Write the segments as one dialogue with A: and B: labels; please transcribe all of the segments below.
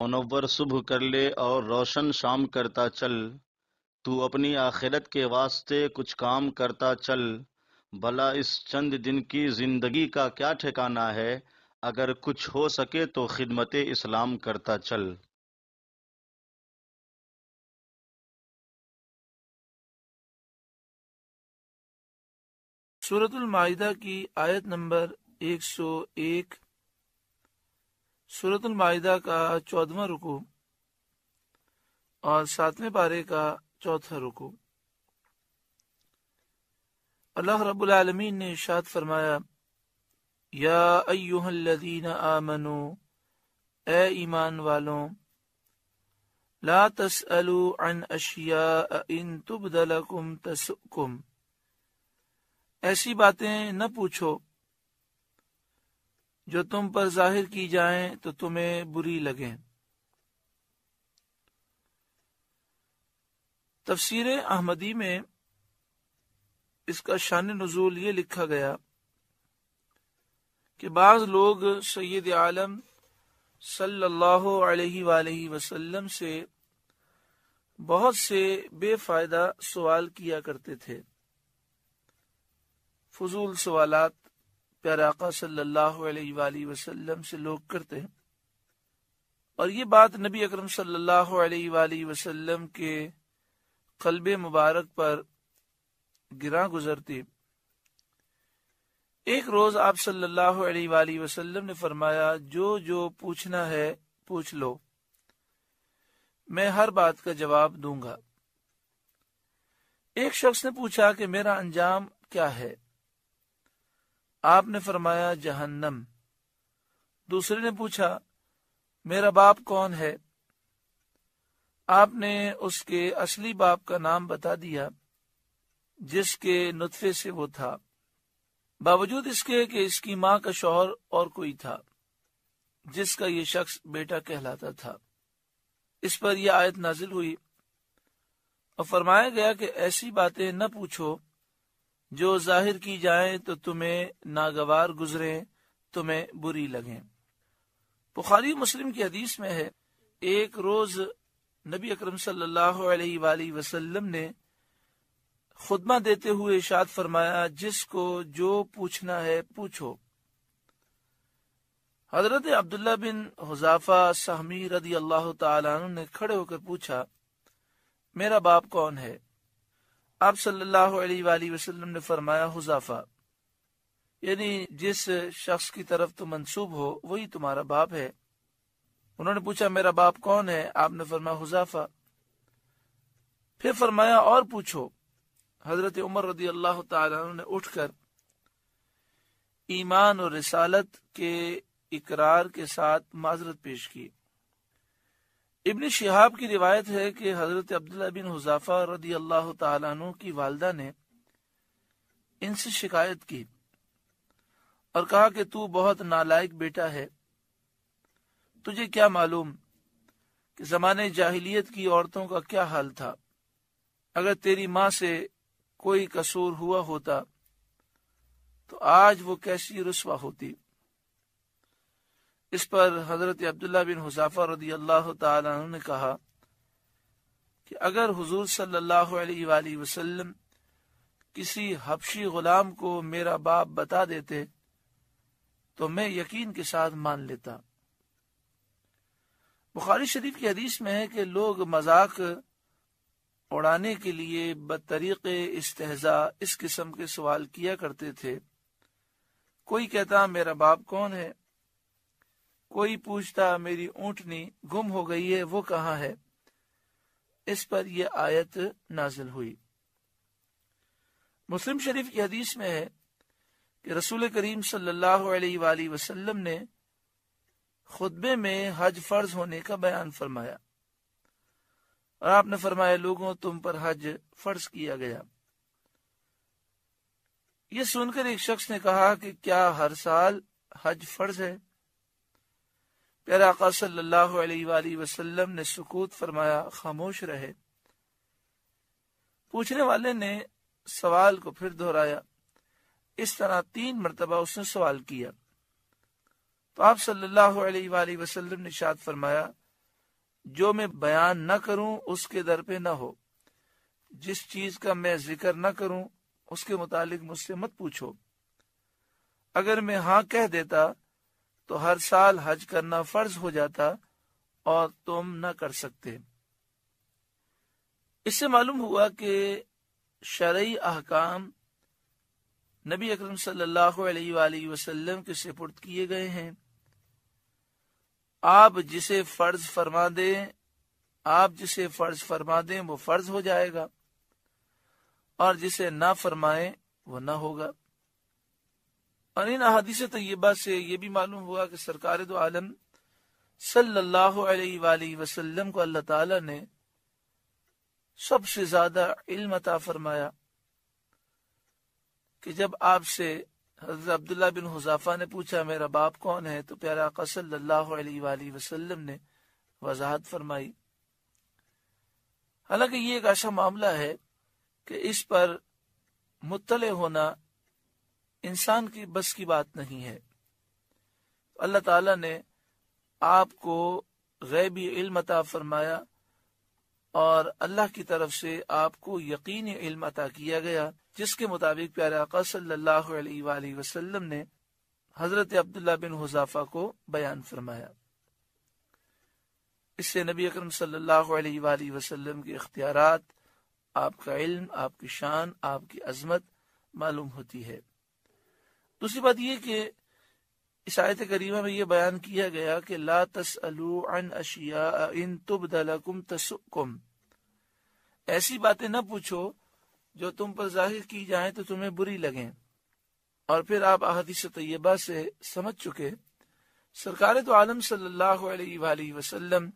A: منور صبح کر لے اور روشن شام کرتا چل، تو اپنی آخرت کے واسطے کچھ کام کرتا چل، بھلا اس چند دن کی زندگی کا کیا ٹھکانہ ہے، اگر کچھ ہو سکے تو خدمت اسلام کرتا چل۔
B: سورۃ المائدہ کی آیت نمبر 101، سورۃ المائدہ کا 14واں رکوع اور 7ویں پارے کا 4تھا رکوع۔ اللہ رب العالمین نے ارشاد فرمایا، یا ایہا الذین آمنوا، اے ایمان والوں، لا تسألوا عن اشیاء ان تبد لکم تسؤکم، ایسی باتیں نہ پوچھو جو تم پر ظاہر کی جائیں تو تمہیں بری لگیں۔ تفسیر احمدی میں اس کا شان نزول یہ لکھا گیا کہ بعض لوگ سید عالم صلی اللہ علیہ وآلہ وسلم سے بہت سے بے فائدہ سوال کیا کرتے تھے، فضول سوالات پیارے آقا صلی اللہ علیہ وآلہ وسلم سے لوگ کرتے ہیں، اور یہ بات نبی اکرم صلی اللہ علیہ وآلہ وسلم کے قلب مبارک پر گراں گزرتی۔ ایک روز آپ صلی اللہ علیہ وآلہ وسلم نے فرمایا، جو پوچھنا ہے پوچھ لو، میں ہر بات کا جواب دوں گا۔ ایک شخص نے پوچھا کہ میرا انجام کیا ہے؟ آپ نے فرمایا جہنم۔ دوسرے نے پوچھا میرا باپ کون ہے؟ آپ نے اس کے اصلی باپ کا نام بتا دیا جس کے نطفے سے وہ تھا، باوجود اس کے کہ اس کی ماں کا شوہر اور کوئی تھا جس کا یہ شخص بیٹا کہلاتا تھا۔ اس پر یہ آیت نازل ہوئی اور فرمایا گیا کہ ایسی باتیں نہ پوچھو جو ظاہر کی جائیں تو تمہیں ناگوار گزریں، تمہیں بری لگیں۔ بخاری مسلم کی حدیث میں ہے، ایک روز نبی اکرم صلی اللہ علیہ وآلہ وسلم نے خطبہ دیتے ہوئے ارشاد فرمایا، جس کو جو پوچھنا ہے پوچھو۔ حضرت عبداللہ بن حذافہ سہمی رضی اللہ تعالیٰ عنہ نے کھڑے ہو کر پوچھا، میرا باپ کون ہے؟ آپ صلی اللہ علیہ وآلہ وسلم نے فرمایا حذافہ، یعنی جس شخص کی طرف تم منسوب ہو وہی تمہارا باپ ہے۔ انہوں نے پوچھا میرا باپ کون ہے؟ آپ نے فرمایا حذافہ۔ پھر فرمایا اور پوچھو۔ حضرت عمر رضی اللہ تعالیٰ عنہ نے اٹھ کر ایمان اور رسالت کے اقرار کے ساتھ معذرت پیش کی۔ ابن شہاب کی روایت ہے کہ حضرت عبداللہ بن حذافہ رضی اللہ تعالیٰ عنہ کی والدہ نے ان سے شکایت کی اور کہا کہ تو بہت نالائق بیٹا ہے، تجھے کیا معلوم کہ زمانے جاہلیت کی عورتوں کا کیا حال تھا، اگر تیری ماں سے کوئی قصور ہوا ہوتا تو آج وہ کیسی رسوا ہوتی۔ اس پر حضرت عبداللہ بن حذافہ رضی اللہ تعالیٰ عنہ نے کہا کہ اگر حضور صلی اللہ علیہ وآلہ وسلم کسی حبشی غلام کو میرا باپ بتا دیتے تو میں یقین کے ساتھ مان لیتا۔ بخاری شریف کی حدیث میں ہے کہ لوگ مذاق اڑانے کے لیے بطریق استہزاء اس قسم کے سوال کیا کرتے تھے۔ کوئی کہتا میرا باپ کون ہے، کوئی پوچھتا میری اونٹنی گم ہو گئی ہے وہ کہاں ہے۔ اس پر یہ آیت نازل ہوئی۔ مسلم شریف کی حدیث میں ہے کہ رسول کریم صلی اللہ علیہ وآلہ وسلم نے خطبے میں حج فرض ہونے کا بیان فرمایا اور آپ نے فرمایا لوگوں تم پر حج فرض کیا گیا۔ یہ سن کر ایک شخص نے کہا کہ کیا ہر سال حج فرض ہے؟ پیارے آقا صلی اللہ علیہ وآلہ وسلم نے سکوت فرمایا، خاموش رہے۔ پوچھنے والے نے سوال کو پھر دہرایا، اس طرح 3 مرتبہ اس نے سوال کیا تو آپ صلی اللہ علیہ وآلہ وسلم نے ارشاد فرمایا، جو میں بیان نہ کروں اس کے در پہ نہ ہو، جس چیز کا میں ذکر نہ کروں اس کے متعلق مجھ سے مت پوچھو۔ اگر میں ہاں کہہ دیتا تو ہر سال حج کرنا فرض ہو جاتا اور تم نہ کر سکتے۔ اس سے معلوم ہوا کہ شرعی احکام نبی اکرم صلی اللہ علیہ وآلہ وسلم کے سپرد کیے گئے ہیں۔ آپ جسے فرض فرما دیں وہ فرض ہو جائے گا، اور جسے نہ فرمائیں وہ نہ ہوگا۔ اور ان احادیث طیبہ سے یہ بھی معلوم ہوا کہ سرکار دو عالم صلی اللہ علیہ وآلہ وسلم کو اللہ تعالی نے سب سے زیادہ علم عطا فرمایا، کہ جب آپ سے حضرت عبداللہ بن حذافہ نے پوچھا میرا باپ کون ہے، تو پیارے آقا صلی اللہ علیہ وآلہ وسلم نے وضاحت فرمائی۔ حالانکہ یہ ایک ایسا معاملہ ہے کہ اس پر مطلع ہونا انسان کی بس کی بات نہیں ہے۔ اللہ تعالیٰ نے آپ کو غیبی علم عطا فرمایا، اور اللہ کی طرف سے آپ کو یقینی علم عطا کیا گیا، جس کے مطابق پیارے آقا صلی اللہ علیہ وآلہ وسلم نے حضرت عبداللہ بن حذافہ کو بیان فرمایا۔ اس سے نبی اکرم صلی اللہ علیہ وآلہ وسلم کے اختیارات، آپ کا علم، آپ کی شان، آپ کی عظمت معلوم ہوتی ہے۔ دوسری بات یہ کہ اس آیت کریمہ میں یہ بیان کیا گیا کہ لا تسألوا عن اشیاء ان تبد لکم تسؤکم، ایسی باتیں نہ پوچھو جو تم پر ظاہر کی جائیں تو تمہیں بری لگیں۔ اور پھر آپ احادیث طیبہ سے سمجھ چکے سرکار دو عالم صلی اللہ علیہ وآلہ وسلم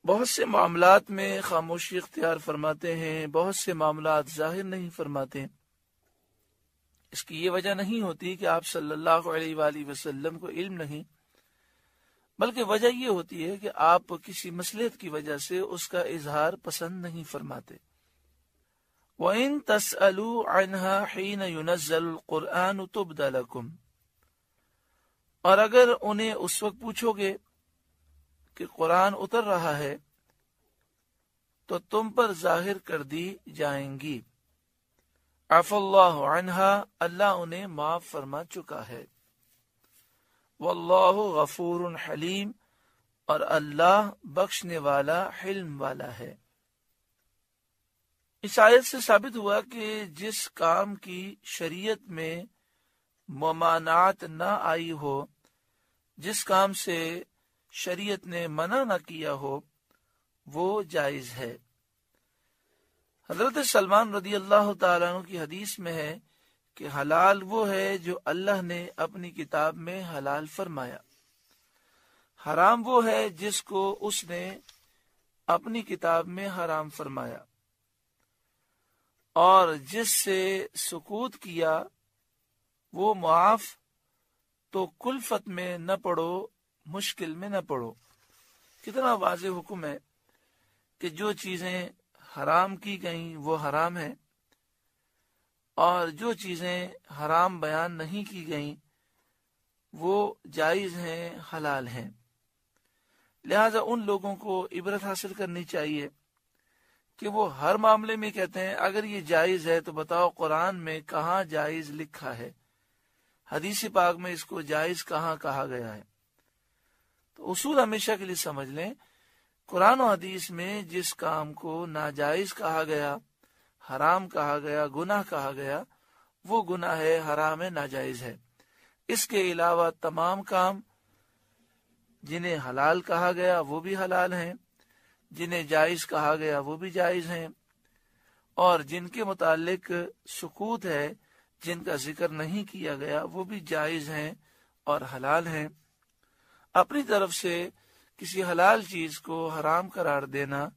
B: بہت سے معاملات میں خاموشی اختیار فرماتے ہیں، بہت سے معاملات ظاہر نہیں فرماتے۔ اس کی یہ وجہ نہیں ہوتی کہ آپ صلی اللہ علیہ وآلہ وسلم کو علم نہیں، بلکہ وجہ یہ ہوتی ہے کہ آپ کسی مصلحت کی وجہ سے اس کا اظہار پسند نہیں فرماتے۔ وَإِن تَسْأَلُوا عَنْهَا حِينَ يُنَزَّلُ الْقُرْآنُ تُبْدَ لَكُمْ، اور اگر انہیں اس وقت پوچھو گے کہ قرآن اتر رہا ہے تو تم پر ظاہر کر دی جائیں گی۔ عفا اللہ عنہا، اللہ انہیں معاف فرما چکا ہے۔ واللہ غفور حلیم، اور اللہ بخشنے والا حلم والا ہے۔ اس آیت سے ثابت ہوا کہ جس کام کی شریعت میں ممانعت نہ آئی ہو، جس کام سے شریعت نے منع نہ کیا ہو، وہ جائز ہے۔ حضرت سلمان رضی اللہ تعالیٰ عنہ کی حدیث میں ہے کہ حلال وہ ہے جو اللہ نے اپنی کتاب میں حلال فرمایا، حرام وہ ہے جس کو اس نے اپنی کتاب میں حرام فرمایا، اور جس سے سکوت کیا وہ معاف۔ تو کلفت میں نہ پڑو، مشکل میں نہ پڑو۔ کتنا واضح حکم ہے کہ جو چیزیں حرام کی گئیں وہ حرام ہیں، اور جو چیزیں حرام بیان نہیں کی گئیں وہ جائز ہیں، حلال ہیں۔ لہذا ان لوگوں کو عبرت حاصل کرنی چاہیے کہ وہ ہر معاملے میں کہتے ہیں اگر یہ جائز ہے تو بتاؤ قرآن میں کہاں جائز لکھا ہے، حدیث پاک میں اس کو جائز کہاں کہا گیا ہے۔ تو اصول ہمیشہ کے لیے سمجھ لیں، قرآن و حدیث میں جس کام کو ناجائز کہا گیا، حرام کہا گیا، گناہ کہا گیا، وہ گناہ ہے، حرام ہے، ناجائز ہے۔ اس کے علاوہ تمام کام جنہیں حلال کہا گیا وہ بھی حلال ہیں، جنہیں جائز کہا گیا وہ بھی جائز ہیں، اور جن کے متعلق سکوت ہے، جن کا ذکر نہیں کیا گیا، وہ بھی جائز ہیں اور حلال ہیں۔ اپنی طرف سے کسی حلال چیز کو حرام قرار دینا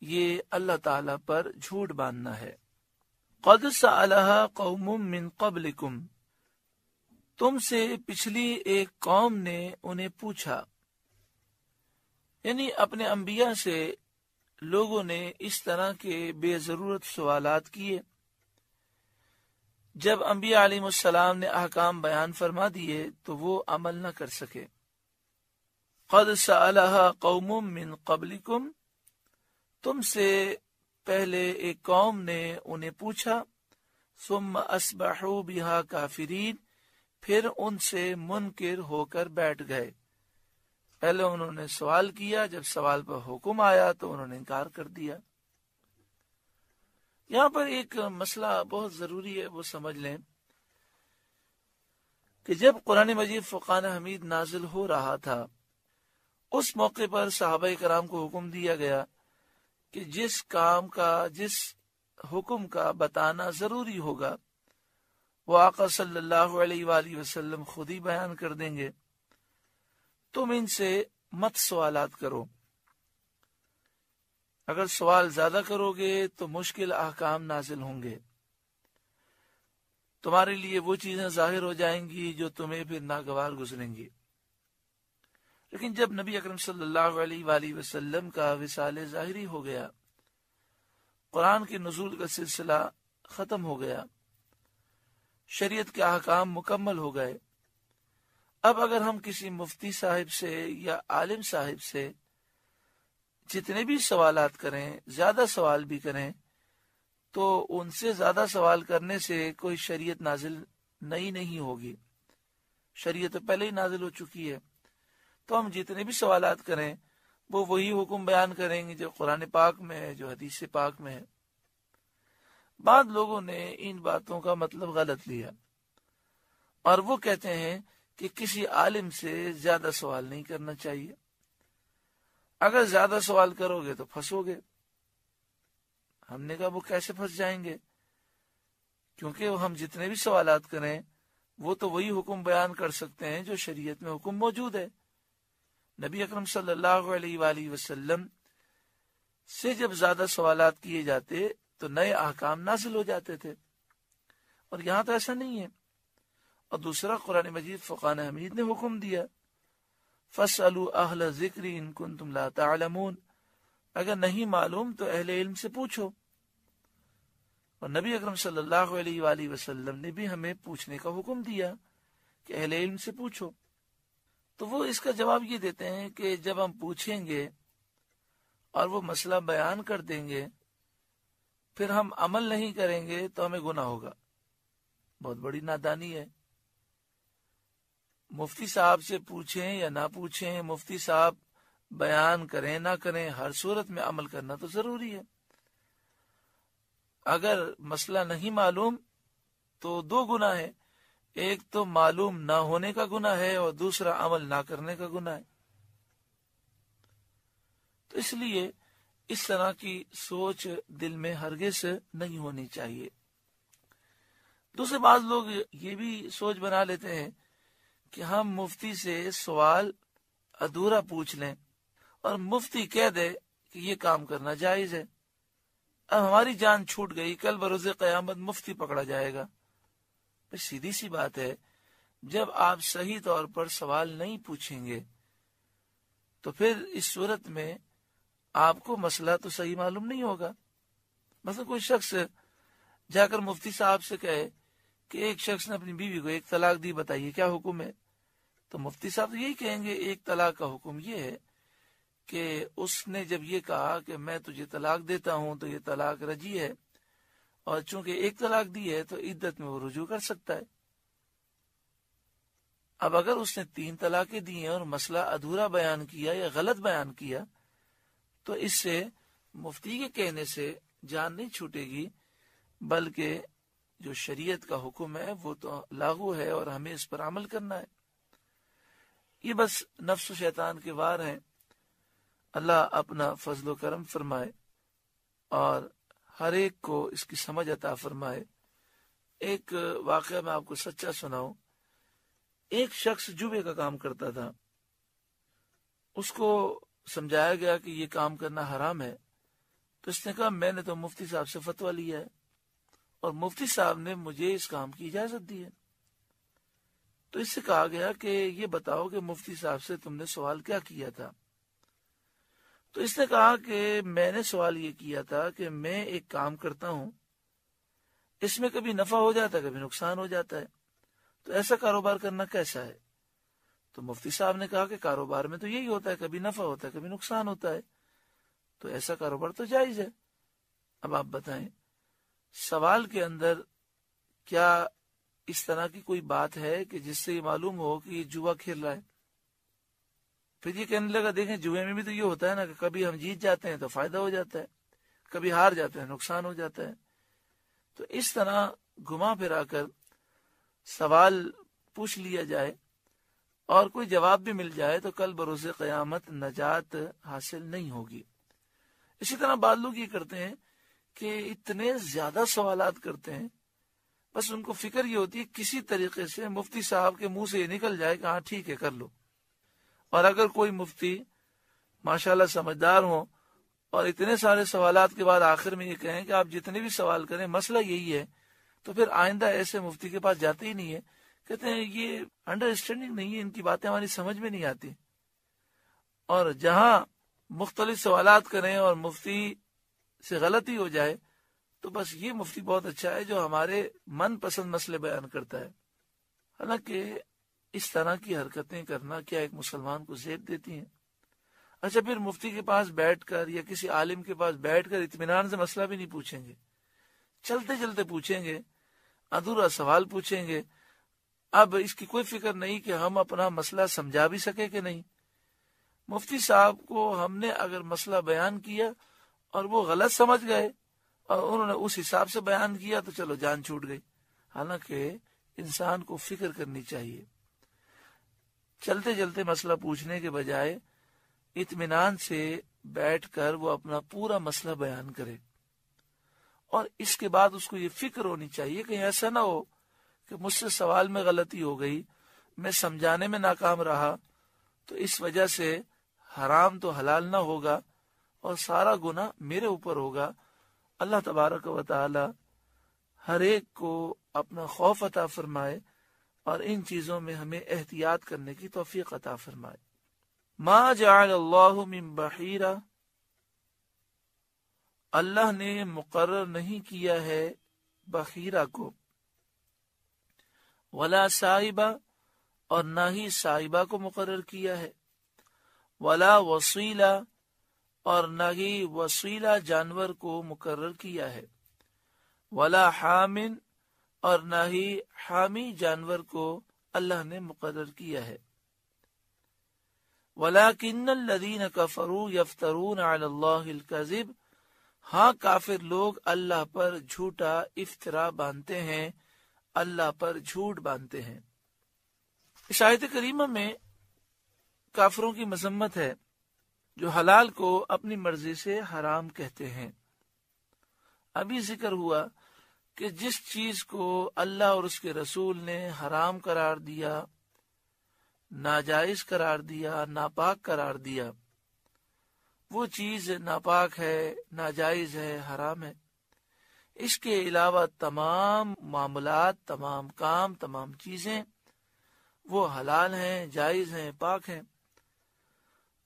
B: یہ اللہ تعالی پر جھوٹ باندھنا ہے۔ قد سألها قوم من قبلکم، تم سے پچھلی ایک قوم نے انہیں پوچھا، یعنی اپنے انبیاء سے لوگوں نے اس طرح کے بے ضرورت سوالات کیے۔ جب انبیاء علیہ السلام نے احکام بیان فرما دیے تو وہ عمل نہ کر سکے۔ قد سألها قوم من قبلکم، تم سے پہلے ایک قوم نے انہیں پوچھا، ثم اصبحوا بها کافرین، پھر ان سے منکر ہو کر بیٹھ گئے۔ پہلے انہوں نے سوال کیا، جب سوال پر حکم آیا تو انہوں نے انکار کر دیا۔ یہاں پر ایک مسئلہ بہت ضروری ہے، وہ سمجھ لیں کہ جب قرآن مجید فرقان حمید نازل ہو رہا تھا، اس موقع پر صحابہ کرام کو حکم دیا گیا کہ جس کام کا، جس حکم کا بتانا ضروری ہوگا وہ آقا صلی اللہ علیہ وآلہ وسلم خود ہی بیان کر دیں گے، تم ان سے مت سوالات کرو۔ اگر سوال زیادہ کرو گے تو مشکل احکام نازل ہوں گے، تمہارے لیے وہ چیزیں ظاہر ہو جائیں گی جو تمہیں پھر ناگوار گزریں گی۔ لیکن جب نبی اکرم صلی اللہ علیہ وآلہ وسلم کا وصال ظاہری ہو گیا، قرآن کے نزول کا سلسلہ ختم ہو گیا، شریعت کے احکام مکمل ہو گئے، اب اگر ہم کسی مفتی صاحب سے یا عالم صاحب سے جتنے بھی سوالات کریں، زیادہ سوال بھی کریں، تو ان سے زیادہ سوال کرنے سے کوئی شریعت نازل نئی نہیں ہوگی، شریعت پہلے ہی نازل ہو چکی ہے۔ تو ہم جتنے بھی سوالات کریں وہ وہی حکم بیان کریں گے جو قرآن پاک میں ہے، جو حدیث پاک میں ہے۔ بعض لوگوں نے ان باتوں کا مطلب غلط لیا اور وہ کہتے ہیں کہ کسی عالم سے زیادہ سوال نہیں کرنا چاہیے، اگر زیادہ سوال کرو گے تو پھنسو گے۔ ہم نے کہا وہ کیسے پھنس جائیں گے؟ کیونکہ ہم جتنے بھی سوالات کریں وہ تو وہی حکم بیان کر سکتے ہیں جو شریعت میں حکم موجود ہے۔ نبی اکرم صلی اللہ علیہ وآلہ وسلم سے جب زیادہ سوالات کیے جاتے تو نئے احکام نازل ہو جاتے تھے، اور یہاں تو ایسا نہیں ہے۔ اور دوسرا، قرآن مجید فرقان حمید نے حکم دیا، فَاسْأَلُوا أَهْلَ الذِّكْرِ إِن كُنتُمْ لَا تَعْلَمُونَ، اگر نہیں معلوم تو اہل علم سے پوچھو۔ اور نبی اکرم صلی اللہ علیہ وآلہ وسلم نے بھی ہمیں پوچھنے کا حکم دیا کہ اہل علم سے پوچھو۔ تو وہ اس کا جواب یہ دیتے ہیں کہ جب ہم پوچھیں گے اور وہ مسئلہ بیان کر دیں گے، پھر ہم عمل نہیں کریں گے تو ہمیں گناہ ہوگا۔ بہت بڑی نادانی ہے۔ مفتی صاحب سے پوچھیں یا نہ پوچھیں، مفتی صاحب بیان کریں نہ کریں، ہر صورت میں عمل کرنا تو ضروری ہے۔ اگر مسئلہ نہیں معلوم تو دو گناہ ہے، ایک تو معلوم نہ ہونے کا گناہ ہے اور دوسرا عمل نہ کرنے کا گناہ ہے۔ تو اس لیے اس طرح کی سوچ دل میں ہرگز نہیں ہونی چاہیے۔ دوسرے بعض لوگ یہ بھی سوچ بنا لیتے ہیں کہ ہم مفتی سے سوال ادھورا پوچھ لیں اور مفتی کہہ دے کہ یہ کام کرنا جائز ہے، اب ہماری جان چھوٹ گئی، کل بروز قیامت مفتی پکڑا جائے گا۔ سیدھی سی بات ہے، جب آپ صحیح طور پر سوال نہیں پوچھیں گے تو پھر اس صورت میں آپ کو مسئلہ تو صحیح معلوم نہیں ہوگا۔ مثلا کوئی شخص جا کر مفتی صاحب سے کہے کہ ایک شخص نے اپنی بیوی کو ایک طلاق دی، بتائیے کیا حکم ہے؟ تو مفتی صاحب یہی کہیں گے ایک طلاق کا حکم یہ ہے کہ اس نے جب یہ کہا کہ میں تجھے طلاق دیتا ہوں تو یہ طلاق رجعی ہے، اور چونکہ ایک طلاق دی ہے تو عدت میں وہ رجوع کر سکتا ہے۔ اب اگر اس نے 3 طلاقیں دی ہیں اور مسئلہ ادھورا بیان کیا یا غلط بیان کیا تو اس سے مفتی کے کہنے سے جان نہیں چھوٹے گی، بلکہ جو شریعت کا حکم ہے وہ تو لاگو ہے اور ہمیں اس پر عمل کرنا ہے۔ یہ بس نفس و شیطان کے وار ہیں۔ اللہ اپنا فضل و کرم فرمائے اور ہر ایک کو اس کی سمجھ عطا فرمائے۔ ایک واقعہ میں آپ کو سچا سناؤں۔ ایک شخص جوے کا کام کرتا تھا، اس کو سمجھایا گیا کہ یہ کام کرنا حرام ہے، تو اس نے کہا میں نے تو مفتی صاحب سے فتویٰ لیا ہے اور مفتی صاحب نے مجھے اس کام کی اجازت دی ہے۔ تو اس سے کہا گیا کہ یہ بتاؤ کہ مفتی صاحب سے تم نے سوال کیا کیا تھا؟ تو اس نے کہا کہ میں نے سوال یہ کیا تھا کہ میں ایک کام کرتا ہوں، اس میں کبھی نفع ہو جاتا ہے کبھی نقصان ہو جاتا ہے، تو ایسا کاروبار کرنا کیسا ہے؟ تو مفتی صاحب نے کہا کہ کاروبار میں تو یہی ہوتا ہے، کبھی نفع ہوتا ہے کبھی نقصان ہوتا ہے، تو ایسا کاروبار تو جائز ہے۔ اب آپ بتائیں سوال کے اندر کیا اس طرح کی کوئی بات ہے کہ جس سے یہ معلوم ہو کہ یہ جوا کھیل رہا ہے؟ پھر یہ کہنے لگا دیکھیں جوئے میں بھی تو یہ ہوتا ہے نا کہ کبھی ہم جیت جاتے ہیں تو فائدہ ہو جاتا ہے، کبھی ہار جاتے ہیں نقصان ہو جاتا ہے۔ تو اس طرح گھما پھرا کر سوال پوچھ لیا جائے اور کوئی جواب بھی مل جائے تو کل بروز قیامت نجات حاصل نہیں ہوگی۔ اسی طرح بعض لوگ یہ کرتے ہیں کہ اتنے زیادہ سوالات کرتے ہیں، بس ان کو فکر یہ ہوتی ہے کسی طریقے سے مفتی صاحب کے منہ سے یہ نکل جائے کہ ہاں ٹھیک ہے کر لو۔ اور اگر کوئی مفتی ماشاءاللہ سمجھدار ہو اور اتنے سارے سوالات کے بعد آخر میں یہ کہیں کہ آپ جتنے بھی سوال کریں مسئلہ یہی ہے، تو پھر آئندہ ایسے مفتی کے پاس جاتے ہی نہیں ہے، کہتے ہیں یہ انڈرسٹینڈنگ نہیں ہے، ان کی باتیں ہماری سمجھ میں نہیں آتی۔ اور جہاں مختلف سوالات کریں اور مفتی سے غلطی ہو جائے تو بس یہ مفتی بہت اچھا ہے جو ہمارے من پسند مسئلے بیان کرتا ہے۔ حالانکہ اس طرح کی حرکتیں کرنا کیا ایک مسلمان کو زیب دیتی ہیں؟ اچھا پھر مفتی کے پاس بیٹھ کر یا کسی عالم کے پاس بیٹھ کر اطمینان سے مسئلہ بھی نہیں پوچھیں گے، چلتے چلتے پوچھیں گے، ادھورا سوال پوچھیں گے۔ اب اس کی کوئی فکر نہیں کہ ہم اپنا مسئلہ سمجھا بھی سکے کہ نہیں۔ مفتی صاحب کو ہم نے اگر مسئلہ بیان کیا اور وہ غلط سمجھ گئے اور انہوں نے اس حساب سے بیان کیا تو چلو جان چھوٹ گئی۔ حالانکہ انسان کو فکر کرنی چاہیے، چلتے چلتے مسئلہ پوچھنے کے بجائے اطمینان سے بیٹھ کر وہ اپنا پورا مسئلہ بیان کرے، اور اس کے بعد اس کو یہ فکر ہونی چاہیے کہ ایسا نہ ہو کہ مجھ سے سوال میں غلطی ہو گئی، میں سمجھانے میں ناکام رہا، تو اس وجہ سے حرام تو حلال نہ ہوگا اور سارا گناہ میرے اوپر ہوگا۔ اللہ تبارک و تعالی ہر ایک کو اپنا خوف عطا فرمائے اور ان چیزوں میں ہمیں احتیاط کرنے کی توفیق عطا فرمائے۔ ما جعل اللہ من بحیرہ، اللہ نے مقرر نہیں کیا ہے بحیرہ کو، ولا سائبہ، اور نہ ہی سائبہ کو مقرر کیا ہے، ولا وصیلہ، اور نہ ہی وصیلہ جانور کو مقرر کیا ہے، ولا حامن، اور نہ ہی حامی جانور کو اللہ نے مقرر کیا ہے۔ وَلَكِنَّ الَّذِينَ كَفَرُوا يَفْتَرُونَ عَلَى اللَّهِ الْكَذِبَ، ہاں کافر لوگ اللہ پر جھوٹا افترا باندھتے ہیں، اللہ پر جھوٹ باندھتے ہیں۔ اس آیت کریمہ میں کافروں کی مذمت ہے جو حلال کو اپنی مرضی سے حرام کہتے ہیں۔ ابھی ذکر ہوا کہ جس چیز کو اللہ اور اس کے رسول نے حرام قرار دیا، ناجائز قرار دیا، ناپاک قرار دیا، وہ چیز ناپاک ہے، ناجائز ہے، حرام ہے۔ اس کے علاوہ تمام معاملات، تمام کام، تمام چیزیں وہ حلال ہیں، جائز ہیں، پاک ہیں۔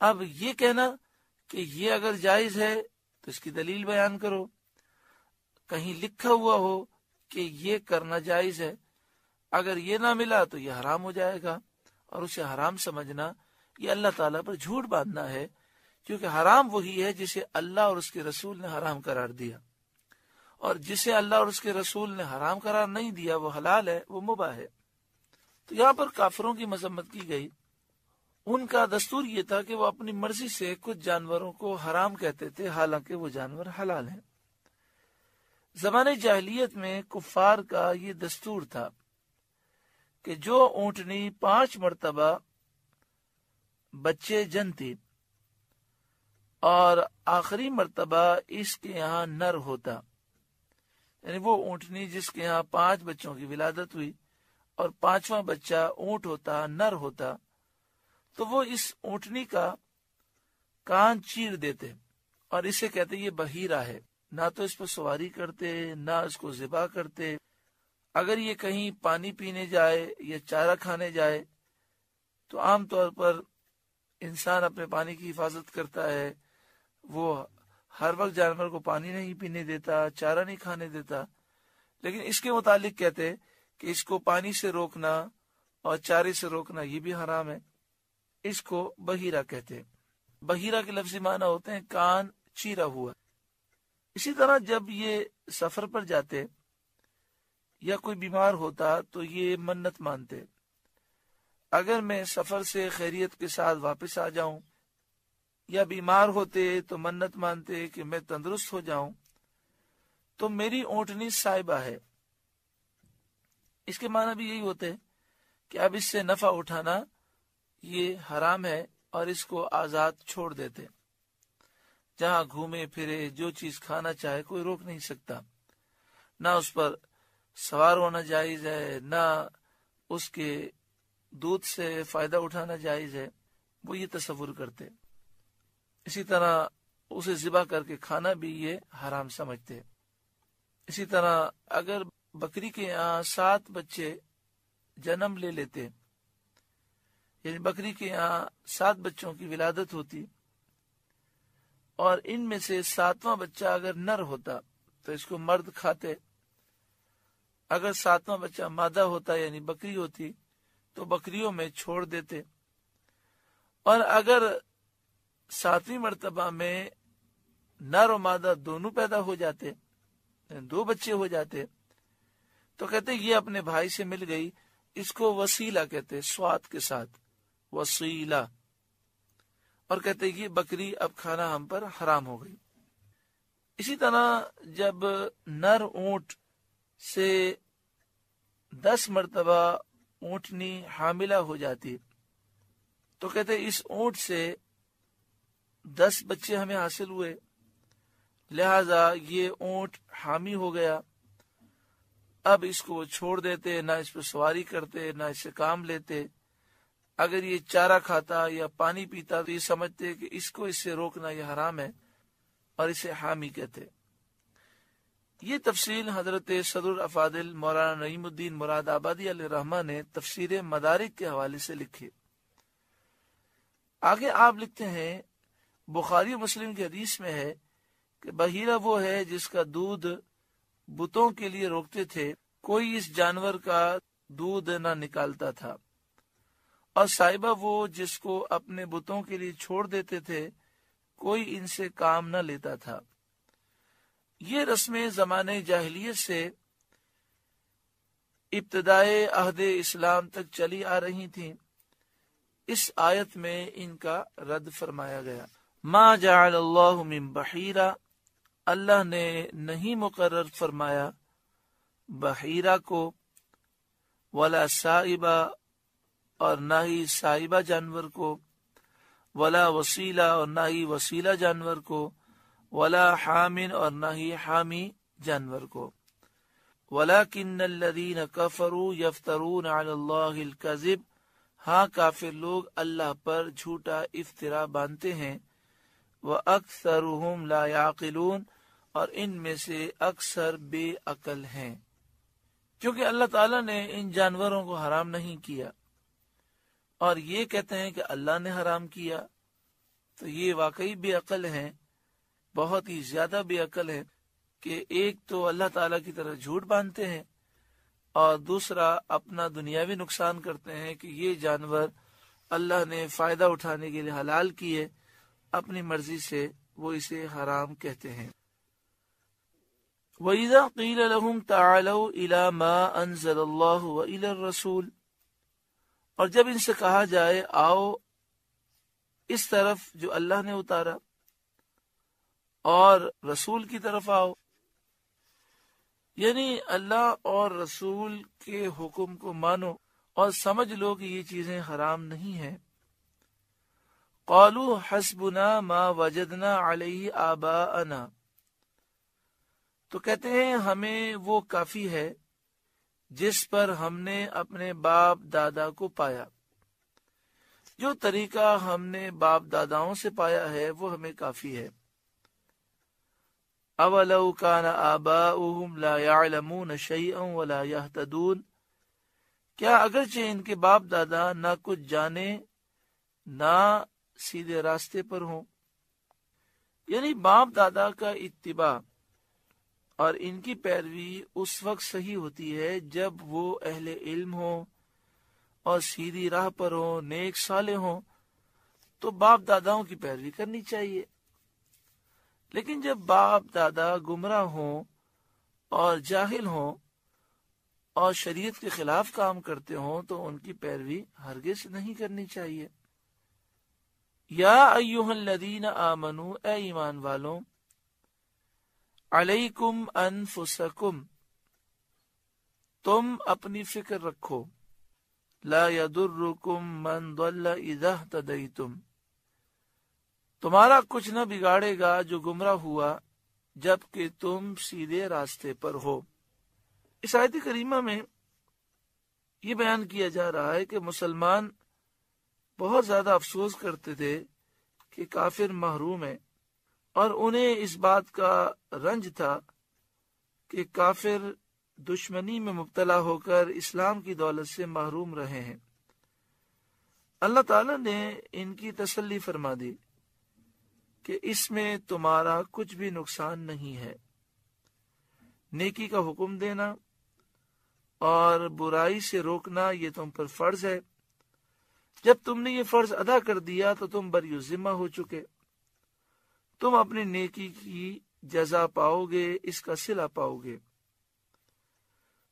B: اب یہ کہنا کہ یہ اگر جائز ہے تو اس کی دلیل بیان کرو، کہیں لکھا ہوا ہو کہ یہ کرنا جائز ہے، اگر یہ نہ ملا تو یہ حرام ہو جائے گا، اور اسے حرام سمجھنا یہ اللہ تعالیٰ پر جھوٹ باندھنا ہے، کیونکہ حرام وہی ہے جسے اللہ اور اس کے رسول نے حرام قرار دیا، اور جسے اللہ اور اس کے رسول نے حرام قرار نہیں دیا وہ حلال ہے، وہ مباح ہے۔ تو یہاں پر کافروں کی مذمت کی گئی۔ ان کا دستور یہ تھا کہ وہ اپنی مرضی سے کچھ جانوروں کو حرام کہتے تھے، حالانکہ وہ جانور حلال ہیں۔ زمانے جاہلیت میں کفار کا یہ دستور تھا کہ جو اونٹنی 5 مرتبہ بچے جنتی اور آخری مرتبہ اس کے یہاں نر ہوتا، یعنی وہ اونٹنی جس کے یہاں 5 بچوں کی ولادت ہوئی اور 5واں بچہ اونٹ ہوتا، نر ہوتا، تو وہ اس اونٹنی کا کان چیر دیتے اور اسے کہتے یہ بحیرہ ہے، نہ تو اس پر سواری کرتے نہ اس کو ذبح کرتے۔ اگر یہ کہیں پانی پینے جائے یا چارہ کھانے جائے تو عام طور پر انسان اپنے پانی کی حفاظت کرتا ہے، وہ ہر وقت جانور کو پانی نہیں پینے دیتا، چارہ نہیں کھانے دیتا، لیکن اس کے متعلق کہتے کہ اس کو پانی سے روکنا اور چارے سے روکنا یہ بھی حرام ہے۔ اس کو بحیرہ کہتے ہیں۔ بحیرہ کے لفظی معنی ہوتے ہیں کان چیرا ہوا۔ اسی طرح جب یہ سفر پر جاتے یا کوئی بیمار ہوتا تو یہ منت مانتے، اگر میں سفر سے خیریت کے ساتھ واپس آ جاؤں، یا بیمار ہوتے تو منت مانتے کہ میں تندرست ہو جاؤں تو میری اونٹنی صاحبہ ہے۔ اس کے معنی بھی یہی ہوتے ہیں کہ اب اس سے نفع اٹھانا یہ حرام ہے اور اس کو آزاد چھوڑ دیتے، جہاں گھومے پھرے جو چیز کھانا چاہے کوئی روک نہیں سکتا، نہ اس پر سوار ہونا جائز ہے، نہ اس کے دودھ سے فائدہ اٹھانا جائز ہے، وہ یہ تصور کرتے۔ اسی طرح اسے ذبح کر کے کھانا بھی یہ حرام سمجھتے۔ اسی طرح اگر بکری کے یہاں 7 بچے جنم لے لیتے، یعنی بکری کے یہاں 7 بچوں کی ولادت ہوتی اور ان میں سے 7واں بچہ اگر نر ہوتا تو اس کو مرد کھاتے، اگر 7واں بچہ مادہ ہوتا یعنی بکری ہوتی تو بکریوں میں چھوڑ دیتے، اور اگر 7ویں مرتبہ میں نر و مادہ دونوں پیدا ہو جاتے، 2 بچے ہو جاتے، تو کہتے یہ اپنے بھائی سے مل گئی، اس کو وسیلہ کہتے، سوات کے ساتھ وسیلہ، اور کہتے یہ بکری اب کھانا ہم پر حرام ہو گئی۔ اسی طرح جب نر اونٹ سے 10 مرتبہ اونٹنی حاملہ ہو جاتی تو کہتے اس اونٹ سے 10 بچے ہمیں حاصل ہوئے، لہذا یہ اونٹ حامی ہو گیا، اب اس کو چھوڑ دیتے، نہ اس پہ سواری کرتے، نہ اس سے کام لیتے۔ اگر یہ چارہ کھاتا یا پانی پیتا تو یہ سمجھتے کہ اس کو اس سے روکنا یہ حرام ہے اور اسے حامی کہتے۔ یہ تفصیل حضرت صدر الافاضل مولانا نعیم الدین مراد آبادی علیہ الرحمہ نے تفسیر مدارک کے حوالے سے لکھی۔ آگے آپ لکھتے ہیں بخاری و مسلم کی حدیث میں ہے کہ بحیرہ وہ ہے جس کا دودھ بتوں کے لیے روکتے تھے، کوئی اس جانور کا دودھ نہ نکالتا تھا، اور صاحبہ وہ جس کو اپنے بتوں کے لیے چھوڑ دیتے تھے، کوئی ان سے کام نہ لیتا تھا۔ یہ رسمیں زمانے جاہلیت سے ابتدائے عہد اسلام تک چلی آ رہی تھیں۔ اس آیت میں ان کا رد فرمایا گیا۔ ما جعل اللہ من بحیرہ، اللہ نے نہیں مقرر فرمایا بحیرہ کو، ولا سائبہ، اور نہ ہی سائبہ جانور کو، ولا وسیلہ، اور نہ ہی وسیلہ جانور کو، ولا حامن، اور نہ ہی حامی جانور کو، ولکن الذین کفروا یفترون علی اللہ الکذب، ہاں کافر لوگ اللہ پر جھوٹا افترا باندھتے ہیں، وَأَكْثَرُهُمْ لَا يَعْقِلُونَ، اور ان میں سے اکثر بے عقل ہیں۔ کیونکہ اللہ تعالیٰ نے ان جانوروں کو حرام نہیں کیا اور یہ کہتے ہیں کہ اللہ نے حرام کیا، تو یہ واقعی بے عقل ہیں، بہت ہی زیادہ بے عقل ہیں کہ ایک تو اللہ تعالیٰ کی طرح جھوٹ باندھتے ہیں اور دوسرا اپنا دنیاوی نقصان کرتے ہیں کہ یہ جانور اللہ نے فائدہ اٹھانے کے لیے حلال کیے، اپنی مرضی سے وہ اسے حرام کہتے ہیں۔ وَإِذَا قِيلَ لَهُمْ تَعَالَوْا إِلَى مَا أَنزَلَ اللَّهُ وَإِلَى الرَّسُولِ، اور جب ان سے کہا جائے آؤ اس طرف جو اللہ نے اتارا اور رسول کی طرف آؤ، یعنی اللہ اور رسول کے حکم کو مانو اور سمجھ لو کہ یہ چیزیں حرام نہیں ہیں۔ قالوا حسبنا ما وجدنا علیہ آباءنا، تو کہتے ہیں ہمیں وہ کافی ہے جس پر ہم نے اپنے باپ دادا کو پایا، جو طریقہ ہم نے باپ داداؤں سے پایا ہے وہ ہمیں کافی ہے۔ اولو کان آباؤہم لا یعلمون شیئا ولا یہتدون، کیا اگرچہ ان کے باپ دادا نہ کچھ جانے نہ سیدھے راستے پر ہوں، یعنی باپ دادا کا اتباع اور ان کی پیروی اس وقت صحیح ہوتی ہے جب وہ اہل علم ہوں اور سیدھی راہ پر ہوں، نیک صالح ہوں، تو باپ داداؤں کی پیروی کرنی چاہیے، لیکن جب باپ دادا گمراہ ہوں اور جاہل ہوں اور شریعت کے خلاف کام کرتے ہوں تو ان کی پیروی ہرگز نہیں کرنی چاہیے۔ یا ایھا الذین آمنو، اے ایمان والوں، علیکم انفسکم، تم اپنی فکر رکھو، لا یضرکم من ضل اذا اہتدیتم، تمہارا کچھ نہ بگاڑے گا جو گمراہ ہوا جب کہ تم سیدھے راستے پر ہو۔ اس آیت کریمہ میں یہ بیان کیا جا رہا ہے کہ مسلمان بہت زیادہ افسوس کرتے تھے کہ کافر محروم ہے، اور انہیں اس بات کا رنج تھا کہ کافر دشمنی میں مبتلا ہو کر اسلام کی دولت سے محروم رہے ہیں۔ اللہ تعالی نے ان کی تسلی فرما دی کہ اس میں تمہارا کچھ بھی نقصان نہیں ہے۔ نیکی کا حکم دینا اور برائی سے روکنا یہ تم پر فرض ہے۔ جب تم نے یہ فرض ادا کر دیا تو تم بری ذمہ ہو چکے، تم اپنی نیکی کی جزا پاؤ گے، اس کا صلہ پاؤ گے۔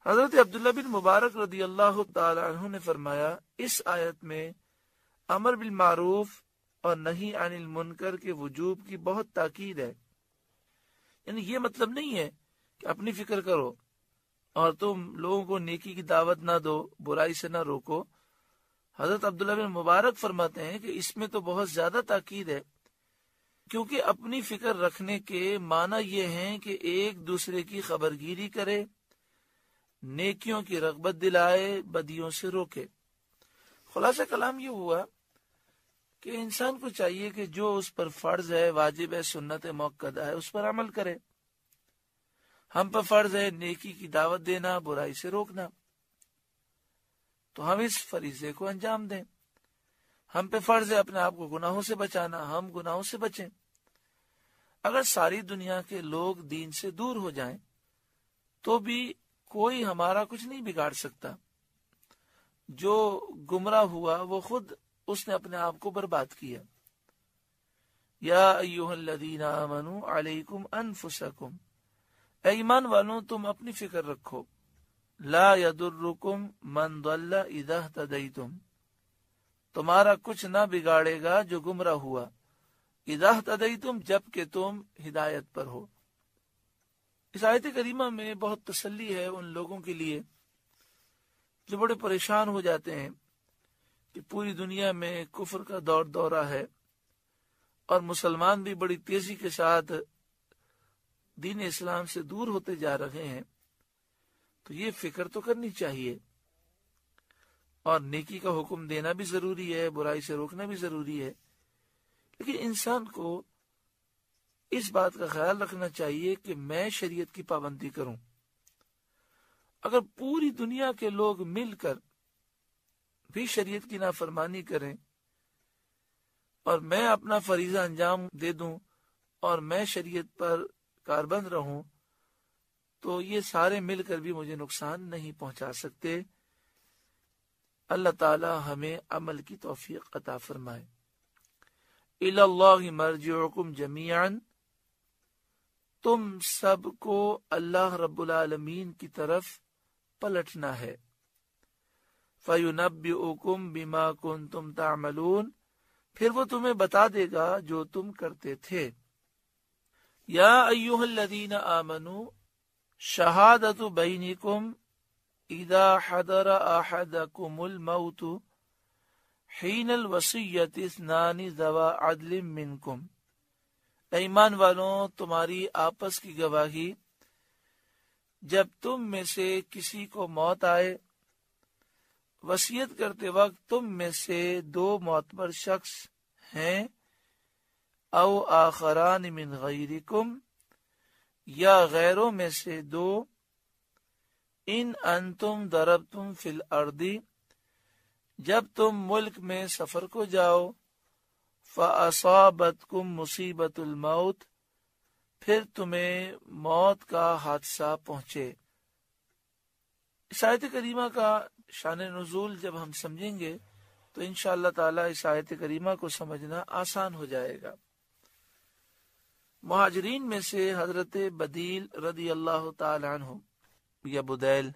B: حضرت عبداللہ بن مبارک رضی اللہ تعالی عنہ نے فرمایا، اس آیت میں امر بالمعروف اور نہی عن المنکر کے وجوب کی بہت تاکید ہے۔ یعنی یہ مطلب نہیں ہے کہ اپنی فکر کرو اور تم لوگوں کو نیکی کی دعوت نہ دو، برائی سے نہ روکو۔ حضرت عبداللہ بن مبارک فرماتے ہیں کہ اس میں تو بہت زیادہ تاکید ہے، کیونکہ اپنی فکر رکھنے کے معنی یہ ہیں کہ ایک دوسرے کی خبرگیری کرے، نیکیوں کی رغبت دلائے، بدیوں سے روکے۔ خلاصہ کلام یہ ہوا کہ انسان کو چاہیے کہ جو اس پر فرض ہے، واجب ہے، سنت موقدہ ہے، اس پر عمل کرے۔ ہم پر فرض ہے نیکی کی دعوت دینا، برائی سے روکنا، تو ہم اس فریضے کو انجام دیں۔ ہم پہ فرض ہے اپنے آپ کو گناہوں سے بچانا، ہم گناہوں سے بچیں۔ اگر ساری دنیا کے لوگ دین سے دور ہو جائیں تو بھی کوئی ہمارا کچھ نہیں بگاڑ سکتا۔ جو گمراہ ہوا وہ خود اس نے اپنے آپ کو برباد کیا۔ یا ایھا الذین آمنوا علیکم انفسکم، اے ایمان والوں تم اپنی فکر رکھو، لا یضرکم من ضل اذا اہتدیتم، تمہارا کچھ نہ بگاڑے گا جو گمراہ ہوا، اذا اہتدیتم، جب کہ تم ہدایت پر ہو۔ اس آیت کریمہ میں بہت تسلی ہے ان لوگوں کے لیے جو بڑے پریشان ہو جاتے ہیں کہ پوری دنیا میں کفر کا دور دورہ ہے اور مسلمان بھی بڑی تیزی کے ساتھ دین اسلام سے دور ہوتے جا رہے ہیں۔ تو یہ فکر تو کرنی چاہیے، اور نیکی کا حکم دینا بھی ضروری ہے، برائی سے روکنا بھی ضروری ہے، لیکن انسان کو اس بات کا خیال رکھنا چاہیے کہ میں شریعت کی پابندی کروں۔ اگر پوری دنیا کے لوگ مل کر بھی شریعت کی نافرمانی کریں اور میں اپنا فریضہ انجام دے دوں اور میں شریعت پر کاربند رہوں تو یہ سارے مل کر بھی مجھے نقصان نہیں پہنچا سکتے۔ اللہ تعالی ہمیں عمل کی توفیق عطا فرمائے۔ الی اللہ مرجعکم جمیعا، تم سب کو اللہ رب العالمین کی طرف پلٹنا ہے۔ فَيُنَبِّئُكُم بِمَا كُنتُمْ تَعْمَلُونَ، پھر وہ تمہیں بتا دے گا جو تم کرتے تھے۔ یا ایھا الذین آمنوا شہادۃ بینکم اذا حضر احدکم الموت حین الوصیۃ اثنان ذوی عدل منکم، اے ایمان والوں تمہاری آپس کی گواہی جب تم میں سے کسی کو موت آئے، وصیت کرتے وقت تم میں سے دو معتبر شخص ہیں، او آخران من غیرکم، یا غیروں میں سے دو، ان انتم ضربتم فی الارض، جب تم ملک میں سفر کو جاؤ، فاصابتکم مصیبت الموت، پھر تمہیں موت کا حادثہ پہنچے۔ اس آیت کریمہ کا شان نزول جب ہم سمجھیں گے تو انشاءاللہ تعالی اس آیت کریمہ کو سمجھنا آسان ہو جائے گا۔ مہاجرین میں سے حضرت بدیل رضی اللہ تعالی عنہ یا بدیل،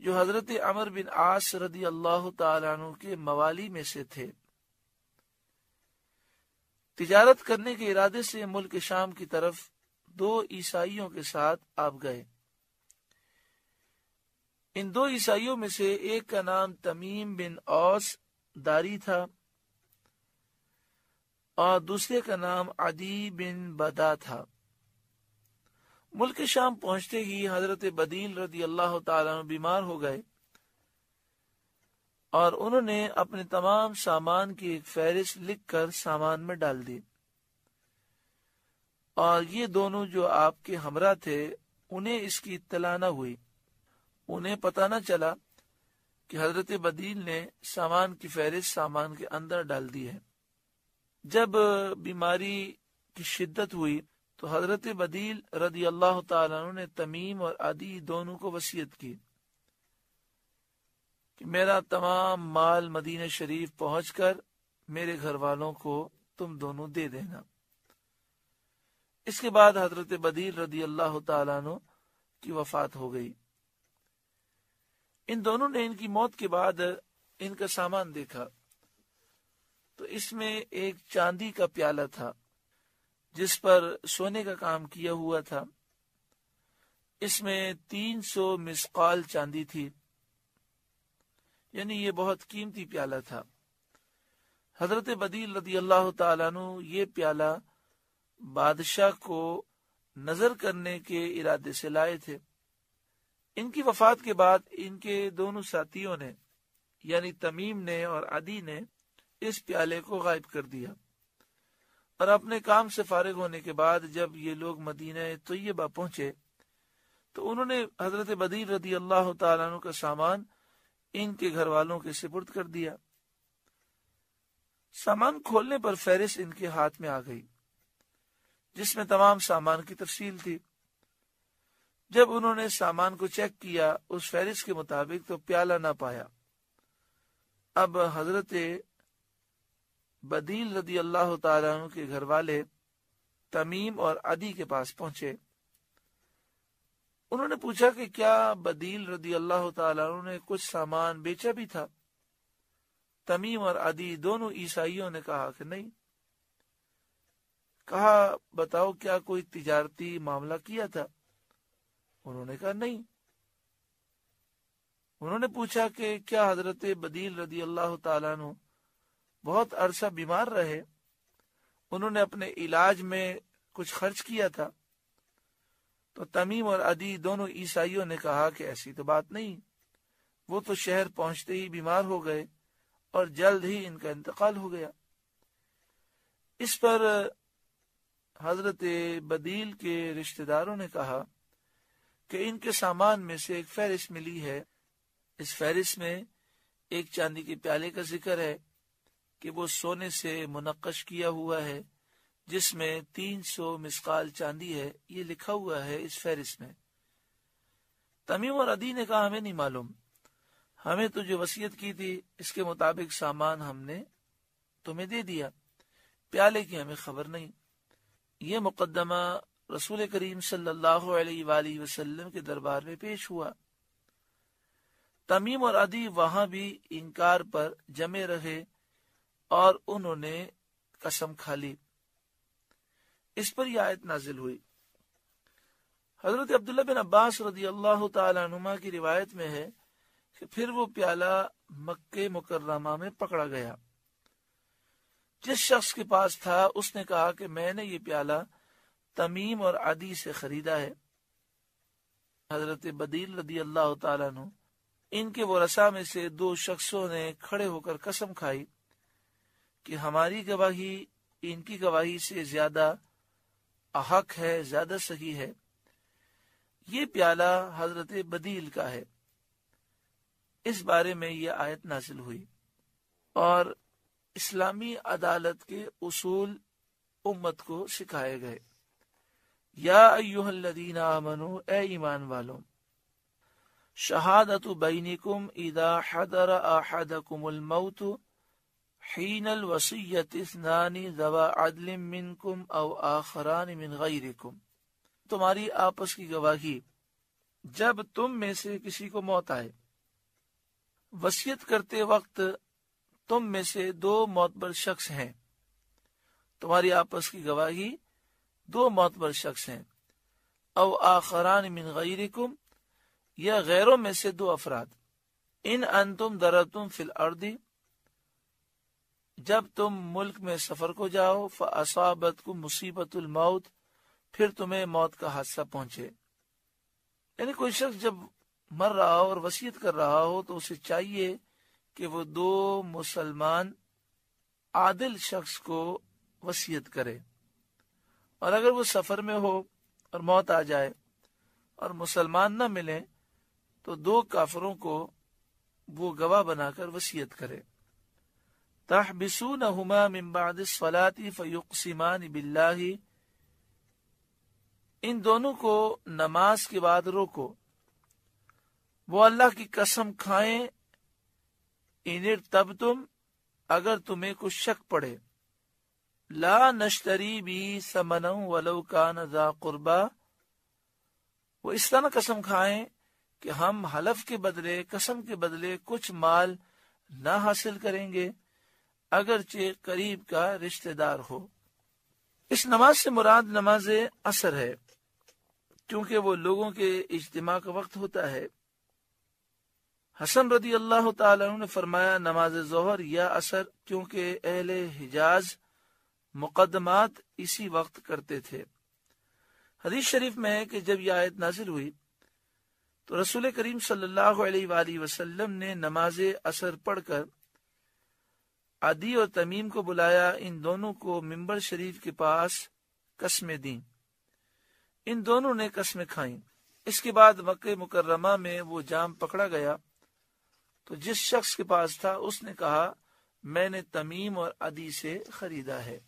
B: جو حضرت عمر بن عاص رضی اللہ تعالی عنہ کے موالی میں سے تھے، تجارت کرنے کے ارادے سے ملک شام کی طرف 2 عیسائیوں کے ساتھ آپ گئے۔ ان 2 عیسائیوں میں سے ایک کا نام تمیم بن اوس داری تھا اور دوسرے کا نام عدی بن بدا تھا۔ ملک شام پہنچتے ہی حضرت بدیل رضی اللہ تعالیٰ عنہ بیمار ہو گئے اور انہوں نے اپنے تمام سامان کی ایک فہرست لکھ کر سامان میں ڈال دی، اور یہ دونوں جو آپ کے ہمراہ تھے انہیں اس کی اطلاع نہ ہوئی، انہیں پتہ نہ چلا کہ حضرت بدیل نے سامان کی فہرست سامان کے اندر ڈال دی ہے۔ جب بیماری کی شدت ہوئی تو حضرت بدیل رضی اللہ تعالیٰ عنہ نے تمیم اور عدی دونوں کو وصیت کی کہ میرا تمام مال مدینہ شریف پہنچ کر میرے گھر والوں کو تم دونوں دے دینا۔ اس کے بعد حضرت بدیل رضی اللہ تعالیٰ عنہ کی وفات ہو گئی۔ ان دونوں نے ان کی موت کے بعد ان کا سامان دیکھا تو اس میں ایک چاندی کا پیالہ تھا جس پر سونے کا کام کیا ہوا تھا۔ اس میں 300 مسقال چاندی تھی، یعنی یہ بہت قیمتی پیالہ تھا۔ حضرت بدیل رضی اللہ تعالیٰ عنہ یہ پیالہ بادشاہ کو نظر کرنے کے ارادے سے لائے تھے۔ ان کی وفات کے بعد ان کے دونوں ساتھیوں نے یعنی تمیم نے اور عدی نے اس پیالے کو غائب کر دیا، اور اپنے کام سے فارغ ہونے کے بعد جب یہ لوگ مدینہ طیبہ پہنچے تو انہوں نے حضرت بدیل رضی اللہ تعالیٰ عنہ کا سامان ان کے گھر والوں کے سپرد کر دیا۔ سامان کھولنے پر فہرست ان کے ہاتھ میں آ گئی جس میں تمام سامان کی تفصیل تھی۔ جب انہوں نے سامان کو چیک کیا اس فہرست کے مطابق تو پیالہ نہ پایا۔ اب حضرت بدیل رضی اللہ تعالیٰ عنہ کے گھر والے تمیم اور عدی کے پاس پہنچے۔ انہوں نے پوچھا کہ کیا بدیل رضی اللہ تعالیٰ عنہ نے کچھ سامان بیچا بھی تھا؟ تمیم اور عدی دونوں عیسائیوں نے کہا کہ نہیں۔ کہا بتاؤ کیا کوئی تجارتی معاملہ کیا تھا؟ انہوں نے کہا نہیں۔ انہوں نے پوچھا کہ کیا حضرت بدیل رضی اللہ تعالیٰ عنہ بہت عرصہ بیمار رہے، انہوں نے اپنے علاج میں کچھ خرچ کیا تھا؟ تو تمیم اور عدی دونوں عیسائیوں نے کہا کہ ایسی تو بات نہیں، وہ تو شہر پہنچتے ہی بیمار ہو گئے اور جلد ہی ان کا انتقال ہو گیا۔ اس پر حضرت بدیل کے رشتہ داروں نے کہا کہ ان کے سامان میں سے ایک فہرست ملی ہے، اس فہرست میں ایک چاندی کے پیالے کا ذکر ہے کہ وہ سونے سے منقش کیا ہوا ہے جس میں 300 مسقال چاندی ہے، یہ لکھا ہوا ہے اس فہرست میں۔ تمیم اور عدی نے کہا ہمیں نہیں معلوم، ہمیں تو جو وصیت کی تھی اس کے مطابق سامان ہم نے تمہیں دے دیا، پیالے کی ہمیں خبر نہیں۔ یہ مقدمہ رسول کریم صلی اللہ علیہ وآلہ وسلم کے دربار میں پیش ہوا۔ تمیم اور عدی وہاں بھی انکار پر جمے رہے اور انہوں نے قسم کھا لی۔ اس پر یہ آیت نازل ہوئی۔ حضرت عبداللہ بن عباس رضی اللہ تعالی عنہما کی روایت میں ہے کہ پھر وہ پیالہ مکہ مکرمہ میں پکڑا گیا۔ جس شخص کے پاس تھا اس نے کہا کہ میں نے یہ پیالہ تمیم اور عدی سے خریدا ہے۔ حضرت بدیل رضی اللہ تعالیٰ عنہ ان کے ورثاء میں سے 2 شخصوں نے کھڑے ہو کر قسم کھائی کہ ہماری گواہی ان کی گواہی سے زیادہ حق ہے، زیادہ صحیح ہے، یہ پیالہ حضرت بدیل کا ہے۔ اس بارے میں یہ آیت نازل ہوئی اور اسلامی عدالت کے اصول امت کو سکھائے گئے۔ یا ایھا الذین آمنوا، اے ایمان والوں، شہادت بینکم اذا حضر احدکم الموت حین الوصیت اثنان ذوا عدل منکم او آخران من غیرکم، تمہاری آپس کی گواہی جب تم میں سے کسی کو موت آئے، وصیت کرتے وقت تم میں سے دو معتبر شخص ہیں، تمہاری آپس کی گواہی دو معتبر شخص ہیں، او آخران من غیرکم، یا غیروں میں سے دو افراد، ان انتم ضربتم فی الارض، جب تم ملک میں سفر کو جاؤ، فاصابتکم مصیبت الموت، پھر تمہیں موت کا حادثہ پہنچے۔ یعنی کوئی شخص جب مر رہا ہو اور وصیت کر رہا ہو تو اسے چاہیے کہ وہ دو مسلمان عادل شخص کو وصیت کرے، اور اگر وہ سفر میں ہو اور موت آ جائے اور مسلمان نہ ملے تو دو کافروں کو وہ گواہ بنا کر وصیت کرے۔ تحبسونہما من بعد الصلاة فیقسمان باللہ، ان دونوں کو نماز کے بعد روکو، وہ اللہ کی قسم کھائیں، ان ارتبتم، اگر تمہیں کچھ شک پڑے، لا نشتری بھی ثمنا ولو کان ذا قربا، وہ اس طرح قسم کھائیں کہ ہم حلف کے بدلے، قسم کے بدلے کچھ مال نہ حاصل کریں گے اگرچہ قریب کا رشتہ دار ہو۔ اس نماز سے مراد نماز عصر ہے، کیونکہ وہ لوگوں کے اجتماع کا وقت ہوتا ہے۔ حسن رضی اللہ تعالیٰ عنہ نے فرمایا نماز ظہر یا عصر، کیونکہ اہل حجاز مقدمات اسی وقت کرتے تھے۔ حدیث شریف میں ہے کہ جب یہ آیت نازل ہوئی تو رسول کریم صلی اللہ علیہ وآلہ وسلم نے نماز عصر پڑھ کر عدی اور تمیم کو بلایا، ان دونوں کو منبر شریف کے پاس قسمیں دیں، ان دونوں نے قسمیں کھائیں۔ اس کے بعد مکہ مکرمہ میں وہ جام پکڑا گیا تو جس شخص کے پاس تھا اس نے کہا میں نے تمیم اور عدی سے خریدا ہے۔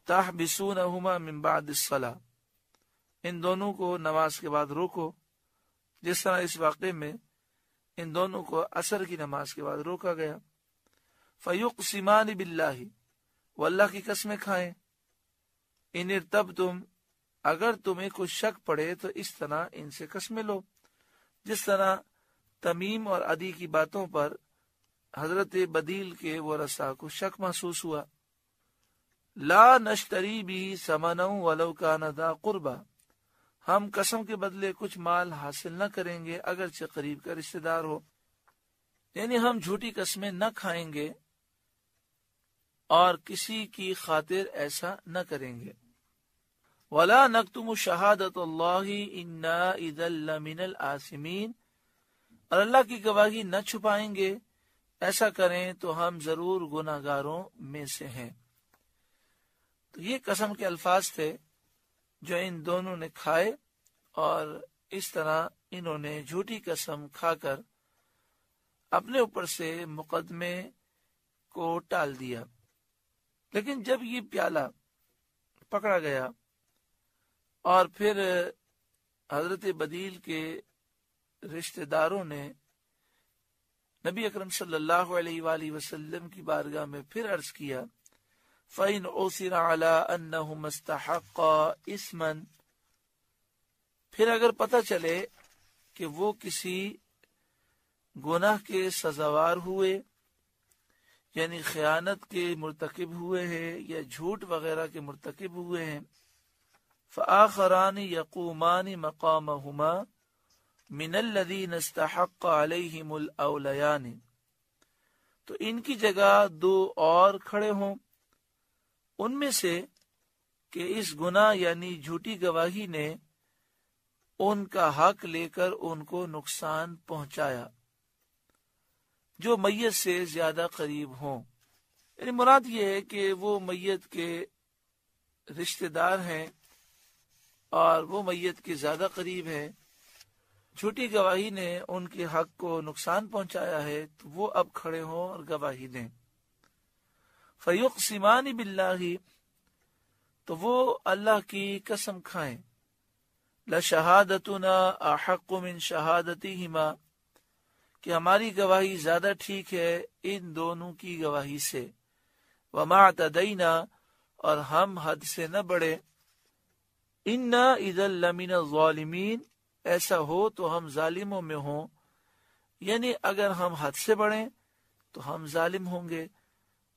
B: تحبسونہما من بعد الصلاۃ، ان دونوں کو نماز کے بعد روکو، جس طرح اس واقعے میں ان دونوں کو عصر کی نماز کے بعد روکا گیا۔ فیقسمان باللہ، وہ اللہ کی قسمیں کھائیں، ان ارتبتم، اگر تمہیں کچھ شک پڑے تو اس طرح ان سے قسمیں لو، جس طرح تمیم اور عدی کی باتوں پر حضرت بدیل کے ورثاء کو شک محسوس ہوا۔ لا نشتری بھی ثمنا ولو کان ذا قربا، ہم قسم کے بدلے کچھ مال حاصل نہ کریں گے اگرچہ قریب کا رشتہ دار ہو، یعنی ہم جھوٹی قسمیں نہ کھائیں گے اور کسی کی خاطر ایسا نہ کریں گے۔ ولا نکتم شہادت اللہ انا اذا لمن الآثمین، اور اللہ کی گواہی نہ چھپائیں گے، ایسا کریں تو ہم ضرور گناہ گاروں میں سے ہیں۔ تو یہ قسم کے الفاظ تھے جو ان دونوں نے کھائے، اور اس طرح انہوں نے جھوٹی قسم کھا کر اپنے اوپر سے مقدمے کو ٹال دیا۔ لیکن جب یہ پیالہ پکڑا گیا اور پھر حضرت بدیل کے رشتہ داروں نے نبی اکرم صلی اللہ علیہ وآلہ وسلم کی بارگاہ میں پھر عرض کیا فَإِنْ عُثِرَ عَلَىٰ أَنَّهُمَ اسْتَحَقَّا إِثْمًا، پھر اگر پتہ چلے کہ وہ کسی گناہ کے سزاوار ہوئے، یعنی خیانت کے مرتکب ہوئے ہیں یا جھوٹ وغیرہ کے مرتکب ہوئے ہیں، فآخران یقومان مقامہما من الذین استحق علیہم الاولیان، تو ان کی جگہ دو اور کھڑے ہوں ان میں سے کہ اس گناہ یعنی جھوٹی گواہی نے ان کا حق لے کر ان کو نقصان پہنچایا، جو میت سے زیادہ قریب ہوں۔ یعنی مراد یہ ہے کہ وہ میت کے رشتہ دار ہیں اور وہ میت کے زیادہ قریب ہے، جھوٹی گواہی نے ان کے حق کو نقصان پہنچایا ہے تو وہ اب کھڑے ہوں اور گواہی دیں۔ فَيُقْسِمَانِ بِاللَّهِ، تو وہ اللہ کی قسم کھائیں، لَشَهَادَتُنَا أَحَقُّ مِنْ شَهَادَتِهِمَا، کہ ہماری گواہی زیادہ ٹھیک ہے ان دونوں کی گواہی سے، وما اعتدینا اور ہم حد سے نہ بڑھے، انا اذا لمن الظالمین ایسا ہو تو ہم ظالموں میں ہوں، یعنی اگر ہم حد سے بڑھیں تو ہم ظالم ہوں گے،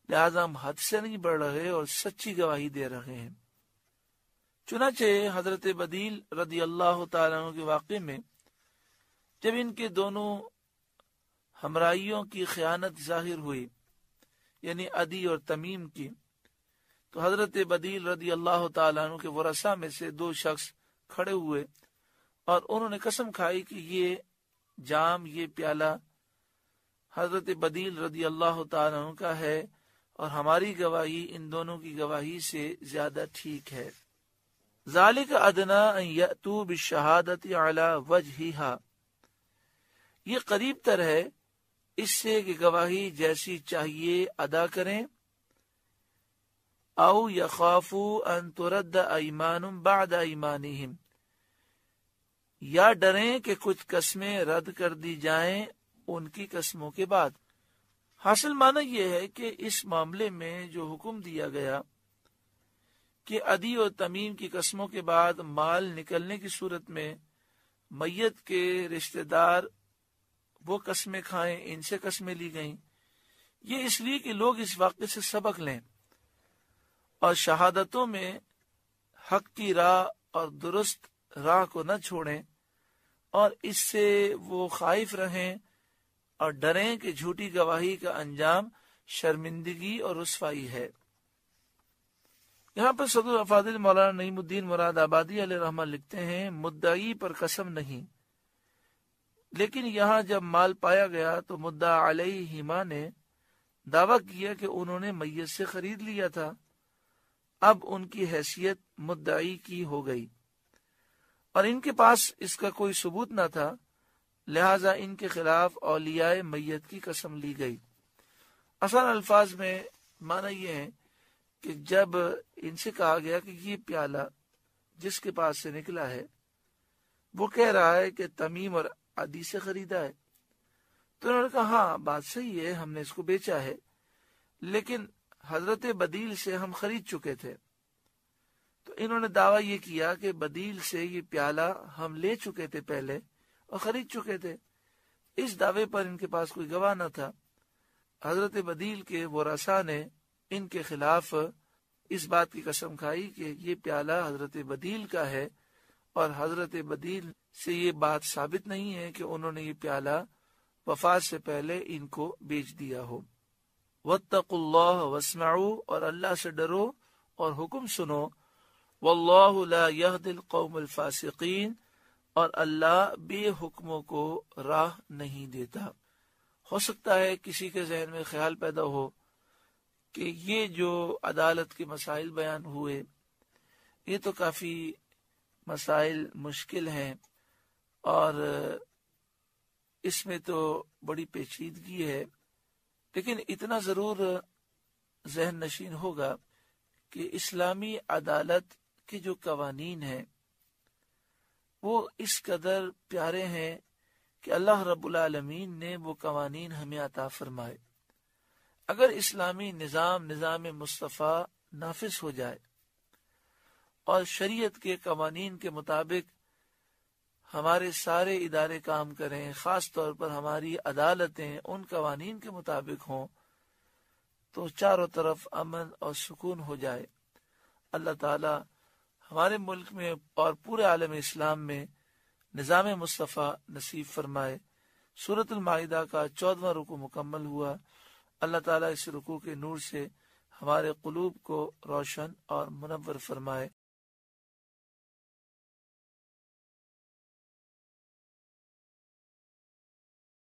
B: لہذا ہم حد سے نہیں بڑھ رہے اور سچی گواہی دے رہے ہیں۔ چنانچہ حضرت بدیل رضی اللہ تعالیٰ عنہ کے واقعے میں جب ان کے دونوں ہمراہیوں کی خیانت ظاہر ہوئی، یعنی عدی اور تمیم کی، تو حضرت بدیل رضی اللہ تعالیٰ عنہ کے ورثاء میں سے 2 شخص کھڑے ہوئے اور انہوں نے قسم کھائی کہ یہ جام، یہ پیالہ حضرت بدیل رضی اللہ تعالیٰ عنہ کا ہے اور ہماری گواہی ان دونوں کی گواہی سے زیادہ ٹھیک ہے۔ ذالک ادنا ان یأتوا بالشہادۃ علی وجہہا، یہ قریب تر ہے اس سے کہ گواہی جیسی چاہیے ادا کریں، او یخافوا ان ترد ایمان بعد ایمانہم، یا ڈریں کہ کچھ قسمیں رد کر دی جائیں ان کی قسموں کے بعد۔ حاصل معنی یہ ہے کہ اس معاملے میں جو حکم دیا گیا کہ عدی اور تمیم کی قسموں کے بعد مال نکلنے کی صورت میں میت کے رشتہ دار وہ قسمیں کھائیں، ان سے قسمیں لی گئیں، یہ اس لیے کہ لوگ اس واقعے سے سبق لیں اور شہادتوں میں حق کی راہ اور درست راہ کو نہ چھوڑیں، اور اس سے وہ خائف رہیں اور ڈریں کہ جھوٹی گواہی کا انجام شرمندگی اور رسوائی ہے۔ یہاں پر صدر افاضل مولانا نعیم الدین مراد آبادی علیہ رحمہ لکھتے ہیں، مدعی پر قسم نہیں، لیکن یہاں جب مال پایا گیا تو مدعا علیہما نے دعویٰ کیا کہ انہوں نے میت سے خرید لیا تھا، اب ان کی حیثیت مدعی کی ہو گئی اور ان کے پاس اس کا کوئی ثبوت نہ تھا، لہذا ان کے خلاف اولیاء میت کی قسم لی گئی۔ آسان الفاظ میں معنی یہ ہے کہ جب ان سے کہا گیا کہ یہ پیالہ جس کے پاس سے نکلا ہے وہ کہہ رہا ہے کہ تمیم اور عدی سے خریدا ہے، تو انہوں نے کہا ہاں بات صحیح ہے، ہم نے اس کو بیچا ہے، لیکن حضرت بدیل سے ہم خرید چکے تھے۔ تو انہوں نے دعویٰ یہ کیا کہ بدیل سے یہ پیالہ ہم لے چکے تھے پہلے اور خرید چکے تھے۔ اس دعوے پر ان کے پاس کوئی گواہ نہ تھا۔ حضرت بدیل کے ورثاء نے ان کے خلاف اس بات کی قسم کھائی کہ یہ پیالہ حضرت بدیل کا ہے، اور حضرت بدیل سے یہ بات ثابت نہیں ہے کہ انہوں نے یہ پیالہ وفات سے پہلے ان کو بیچ دیا ہو۔ واتقوا اللہ واسمعوا، اور اللہ سے ڈرو اور حکم سنو، واللہ لا یہدی القوم الفاسقین، اور اللہ بے حکموں کو راہ نہیں دیتا۔ ہو سکتا ہے کسی کے ذہن میں خیال پیدا ہو کہ یہ جو عدالت کے مسائل بیان ہوئے یہ تو کافی مسائل مشکل ہیں اور اس میں تو بڑی پیچیدگی ہے، لیکن اتنا ضرور ذہن نشین ہوگا کہ اسلامی عدالت کے جو قوانین ہیں وہ اس قدر پیارے ہیں کہ اللہ رب العالمین نے وہ قوانین ہمیں عطا فرمائے۔ اگر اسلامی نظام مصطفیٰ نافذ ہو جائے اور شریعت کے قوانین کے مطابق ہمارے سارے ادارے کام کریں، خاص طور پر ہماری عدالتیں ان قوانین کے مطابق ہوں، تو چاروں طرف امن اور سکون ہو جائے۔ اللہ تعالی ہمارے ملک میں اور پورے عالم اسلام میں نظام مصطفیٰ نصیب فرمائے۔ سورۃ المائدہ کا 14واں رکوع مکمل ہوا۔ اللہ تعالیٰ اس رکوع کے نور سے ہمارے قلوب کو روشن اور منور فرمائے۔